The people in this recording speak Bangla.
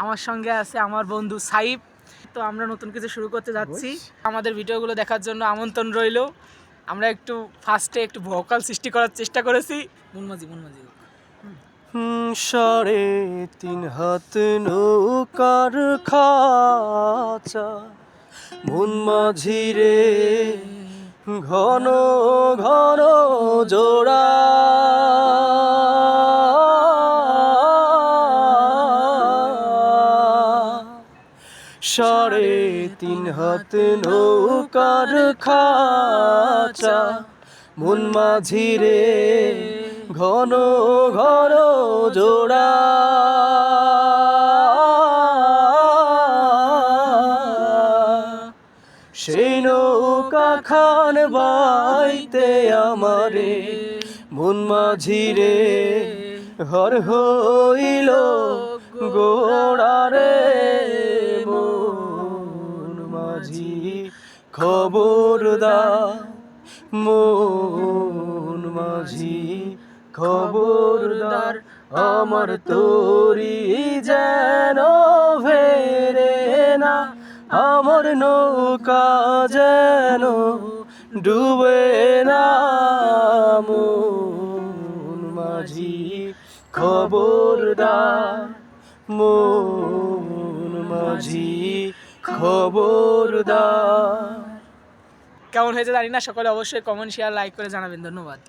আমার সঙ্গে আছে আমার বন্ধু সাইব। তো আমরা নতুন কিছু শুরু করতে যাচ্ছি। আমাদের ভিডিওগুলো দেখার জন্য আমন্ত্রণ রইল। আমরা একটু ফার্স্টে একটু ভোকাল সৃষ্টি করার চেষ্টা করেছি। মুনমাঝি সাড়ে তিন হাত নৌকার খাঁচা মন মাঝিরে ঘন ঘন জোড়া সাড়ে তিন হাত নৌকার খাঁচা মন মাঝিরে ঘন ঘন জোড়া সেই নৌকা খান বাইতে আমারে মন মাঝিরে হর হইল গোড়ারে মন মাঝি খবরদার মন মাঝি খবরদার আমার তোরি যেন ফেরে না আমার নৌকা যেন ডুবে না মন মাঝি খবরদার মন মাঝি খবরদার। কেমন হয়েছে জানি না, সকলে অবশ্যই কমেন্ট শেয়ার লাইক করে জানাবেন। ধন্যবাদ।